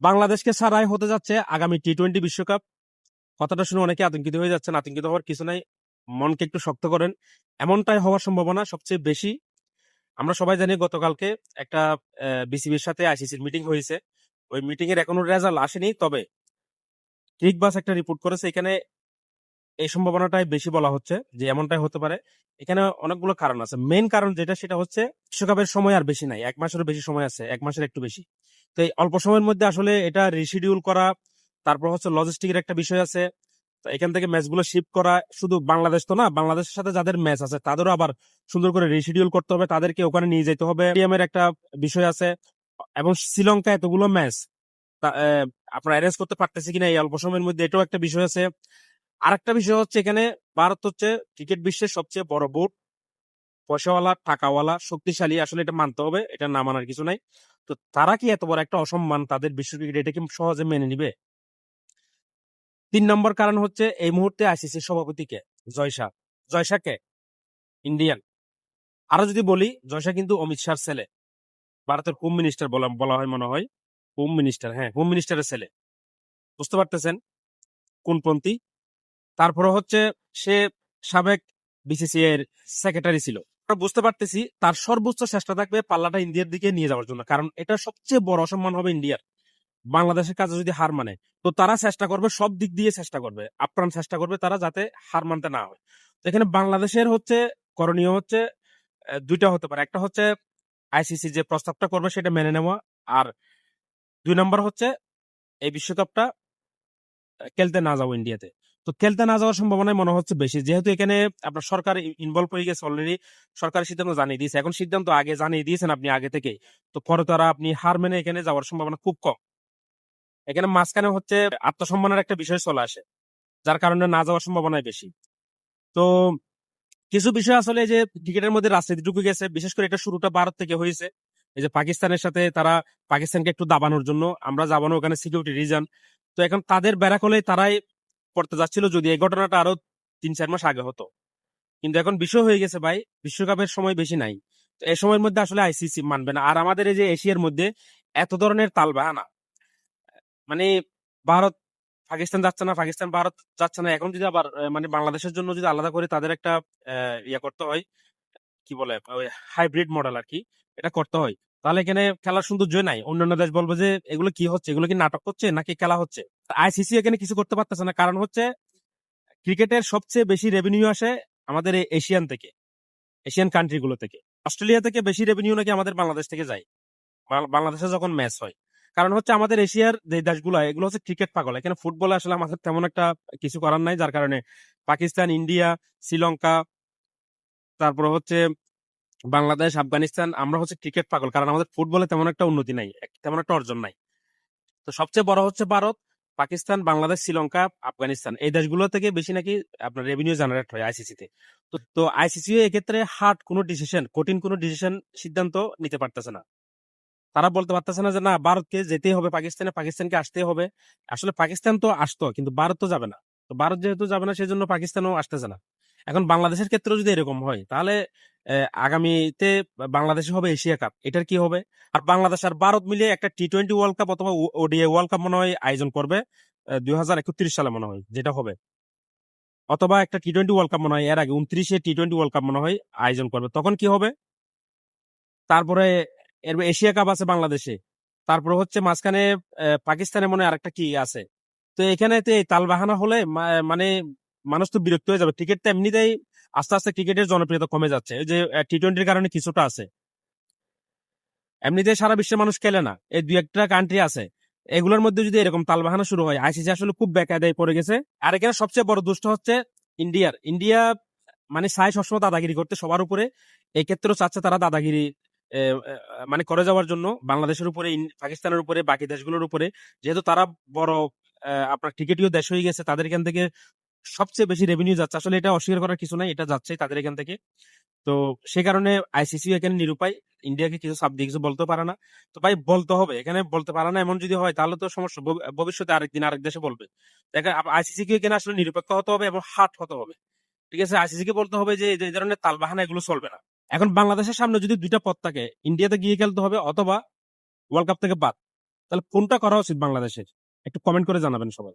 বাংলাদেশকে ছাড়াই হতে যাচ্ছে আগামী টি-20 বিশ্বকাপ। কথাটা শুনে অনেকে আতঙ্কিত হয়ে যাচ্ছেন। আতঙ্কিত হওয়ার কিছু নাই, মনকে একটু শক্ত করেন। এমনটাই হওয়ার সম্ভাবনা সবচেয়ে বেশি। আমরা সবাই জানি গতকালকে একটা বিসিবির সাথে আইসিসির মিটিং হয়েছে। ওই মিটিং এর এখনো রেজাল্ট আসেনি, তবে ক্রিকবাস একটা রিপোর্ট করেছে, এখানে এই সম্ভাবনাটাই বেশি বলা হচ্ছে যে এমনটাই হতে পারে। এখানে অনেকগুলো কারণ আছে। মেইন কারণ যেটা, সেটা হচ্ছে বিশ্বকাপের সময় আর বেশি নাই, 1 মাসেরও বেশি সময় আছে, 1 মাসের একটু বেশি। তো এই অল্প সময়ের মধ্যে আসলে এটা রিশিডিউল করা, তারপর হচ্ছে লজিস্টিকের একটা বিষয় আছে। তো এখান থেকে ম্যাচগুলো শিফট করা, শুধু বাংলাদেশ তো না, বাংলাদেশের সাথে যাদের ম্যাচ আছে তাদেরও আবার সুন্দর করে রিশিডিউল করতে হবে, তাদেরকে ওখানে নিয়ে যেতে হবে, স্টেডিয়ামের একটা বিষয় আছে। এবং শ্রীলঙ্কা এতগুলো ম্যাচ আপনারা অ্যারেঞ্জ করতে পারতেছে কিনা এই অল্প সময়ের মধ্যে, এটাও একটা বিষয় আছে। আরেকটা বিষয় হচ্ছে, এখানে ভারত হচ্ছে ক্রিকেট বিশ্বের সবচেয়ে বড় বোর্ড, পয়সাওয়ালা, টাকাওয়ালা, শক্তিশালী, আসলে এটা মানতে হবে, এটা না মানার কিছু নাই। তো তারা কি এত বড় একটা অসম্মান তাদের বিশ্ব ক্রিকেট, এটা কি সহজে মেনে নিবে? 3 নম্বর কারণ হচ্ছে, এই মুহূর্তে আইসিসির সভাপতিকে জয়শাহ। জয়শাহকে ইন্ডিয়ান। আরো যদি বলি, জয়শাহ কিন্তু অমিত শাহর ছেলে, ভারতের হোম মিনিস্টার বলা বলা হয় মনে হয়। হোম মিনিস্টার, হ্যাঁ, হোম মিনিস্টারের ছেলে। বুঝতে পারতেছেন কোনপন্থী? তারপরে হচ্ছে সে সাবেক বিসিসিআই এর সেক্রেটারি ছিল। আমরা বুঝতে পারতেছি তার সর্বোচ্চ চেষ্টা থাকবে পাল্লাটা ইন্ডিয়ার দিকে নিয়ে যাওয়ার জন্য, কারণ এটা সবচেয়ে বড় অসম্মান হবে ইন্ডিয়ার। বাংলাদেশের কাছে যদি হার মানে, তো তারা চেষ্টা করবে, সব দিক দিয়ে চেষ্টা করবে, আপ্রাণ চেষ্টা করবে তারা, যাতে হার মানতে না হয়। তো এখানে বাংলাদেশের হচ্ছে করণীয় হচ্ছে দুইটা হতে পারে। একটা হচ্ছে আইসিসি যে প্রস্তাবটা করবে সেটা মেনে নেওয়া, আর 2 নম্বর হচ্ছে এই বিশ্বকাপটা খেলতে না যাবো ইন্ডিয়াতে। তো খেলতে না যাওয়ার সম্ভাবনাই মনে হচ্ছে বেশি, যেহেতু এখানে আপনার সরকার ইনভলভ হয়ে গেছে অলরেডি। সরকারের সিদ্ধান্ত জানিয়ে দিয়েছে, এখন সিদ্ধান্ত আগে জানিয়ে দিয়েছেন আপনি আগে থেকে। তো পরে তারা আপনি হার মেনে এখানে যাওয়ার সম্ভাবনা খুব কম। এখানে মাঝখানে হচ্ছে আত্মসম্মানের একটা বিষয় চলে আসে, যার কারণে না যাওয়ার সম্ভাবনাই বেশি। তো কিছু বিষয় আসলে যে ক্রিকেটের মধ্যে রাজনীতি ঢুকে গেছে, বিশেষ করে এটা শুরুটা ভারত থেকে হয়েছে। এই যে পাকিস্তানের সাথে তারা পাকিস্তানকে একটু দাবানোর জন্য, আমরা যাবো না ওখানে, সিকিউরিটি রিজন। তো এখন তাদের ব্যারাকলে তারাই পড়তে যাচ্ছিল, যদি এই ঘটনাটা আরো 3-4 মাস আগে হতো। কিন্তু এখন বিষয় হয়ে গেছে ভাই, বিশ্বকাপের সময় বেশি নাই। তো এই সময়ের মধ্যে আসলে আইসিসি মানবে না। আর আমাদের এই যে এশিয়ার মধ্যে এত ধরনের তালবাহানা, মানে ভারত পাকিস্তান যাচ্ছে না, পাকিস্তান ভারত যাচ্ছে না, এখন যদি আবার মানে বাংলাদেশের জন্য যদি আলাদা করে তাদের একটা ইয়ে করতে হয়, কি বলে ওই হাইব্রিড মডেল আর কি, এটা করতে হয়, তাহলে এখানে খেলার সৌন্দর্য নাই। অন্যান্য দেশ বলবে যে এগুলো কি হচ্ছে, এগুলো কি নাটক হচ্ছে নাকি খেলা হচ্ছে। আইসিসি এখানে কিছু করতে পারতেছে না, কারণ হচ্ছে ক্রিকেটের সবচেয়ে বেশি রেভিনিউ আসে আমাদের এই এশিয়ান থেকে, এশিয়ান কান্ট্রি গুলো থেকে। অস্ট্রেলিয়া থেকে বেশি রেভিনিউ নাকি আমাদের বাংলাদেশ থেকে যায়, বাংলাদেশে যখন ম্যাচ হয়। কারণ হচ্ছে আমাদের এশিয়ার যে দেশগুলো, এগুলো হচ্ছে ক্রিকেট পাগল, এখানে ফুটবলে আসলে আমাদের তেমন একটা কিছু করার নাই, যার কারণে পাকিস্তান, ইন্ডিয়া, শ্রীলঙ্কা, তারপর হচ্ছে বাংলাদেশ, আফগানিস্তান, আমরা হচ্ছে ক্রিকেট পাগল, কারণ আমাদের ফুটবলে তেমন একটা উন্নতি নাই, তেমন একটা অর্জন নাই। তো সবচেয়ে বড় হচ্ছে ভারত, পাকিস্তান, বাংলাদেশ, শ্রীলঙ্কা, আফগানিস্তান, এই দেশগুলো থেকে বেশি নাকি আপনার রেভিনিউ জেনারেট হয় আইসিসি তে। তো আইসিসি এক্ষেত্রে হার্ড কোনো ডিসিশন, কঠিন কোনো ডিসিশন, সিদ্ধান্ত নিতে পারতেছে না। তারা বলতে পারতেছে না যে না, ভারতকে যেতেই হবে পাকিস্তানে, পাকিস্তানকে আসতেই হবে। আসলে পাকিস্তান তো আসতো, কিন্তু ভারত তো যাবে না। তো ভারত যেহেতু যাবে না, সেই জন্য পাকিস্তানও আসতেছে না। এখন বাংলাদেশের ক্ষেত্রেও যদি এরকম হয়, তাহলে আগামীতে বাংলাদেশে হবে এশিয়া কাপ, এটার কি হবে? আর বাংলাদেশ আর ভারত মিলিয়ে একটা টি-20 ওয়ার্ল্ড কাপ অথবা ওডিআই ওয়ার্ল্ড কাপ মনে হয় আয়োজন করবে 2031 সালে মনে হয়, যেটা হবে। অথবা একটা টি-20 ওয়ার্ল্ড কাপ মনে হয় এর আগে 29-এ টি-20 ওয়ার্ল্ড কাপ মনে হয় আয়োজন করবে, তখন কি হবে? তারপরে এর এশিয়া কাপ আছে বাংলাদেশে। তারপরে হচ্ছে মাঝখানে পাকিস্তানে মনে হয় আরেকটা কি আছে। তো এখানে তো এই তালবাহানা হলে মানে মানুষ তো বিরক্ত হয়ে যাবে। ক্রিকেটটা এমনিতেই আস্তে আস্তে ক্রিকেটের জনপ্রিয়তা কমে যাচ্ছে, এই যে টি-20-র কারণে কিছুটা আছে। এমনিতে সারা বিশ্বের মানুষ খেলে না, এই 2-1টা কান্ট্রি আছে। এগুলোর মধ্যে যদি এরকম তালবাহানা শুরু হয়, আইসিসি আসলে খুব বেকায়দায় পড়ে গেছে। আর এখানে সবচেয়ে বড় দুষ্ট হচ্ছে ইন্ডিয়া মানে চায় সবসময় দাদাগিরি করতে সবার উপরে। এই ক্ষেত্রেও চাচ্ছে তারা দাদাগিরি এ, এ, মানে করে যাওয়ার জন্য বাংলাদেশের উপরে, পাকিস্তানের উপরে, বাকি দেশগুলোর উপরে। যেহেতু তারা বড় আপনার ক্রিকেটীয় দেশ হয়ে গেছে, তাদের এখান থেকে সবচেয়ে বেশি রেভিনিউ যাচ্ছে, আসলে এটা অস্বীকার করার কিছু নাই, এটা যাচ্ছে তাদের এখান থেকে। তো সে কারণে আইসিসি এখানে নিরুপায়, ইন্ডিয়াকে কিছু চাপ দিয়ে কিছু বলতে পারে না। তো ভাই বলতে হবে, এখানে বলতে পারে না এমন যদি হয়, তাহলে তো সমস্যা, ভবিষ্যতে আরেকদিন আরেক দেশে বলবে। আইসিসি কে এখানে আসলে নিরপেক্ষ হতে হবে এবং হার্ড হতে হবে। ঠিক আছে, আইসিসি কে বলতে হবে যে এই ধরনের তালবাহানা এগুলো চলবে না। এখন বাংলাদেশের সামনে যদি দুইটা পথ থাকে, ইন্ডিয়াতে গিয়ে খেলতে হবে অথবা ওয়ার্ল্ড কাপ থেকে বাদ। তাহলে কোনটা করা উচিত বাংলাদেশের? একটু কমেন্ট করে জানাবেন সবাই।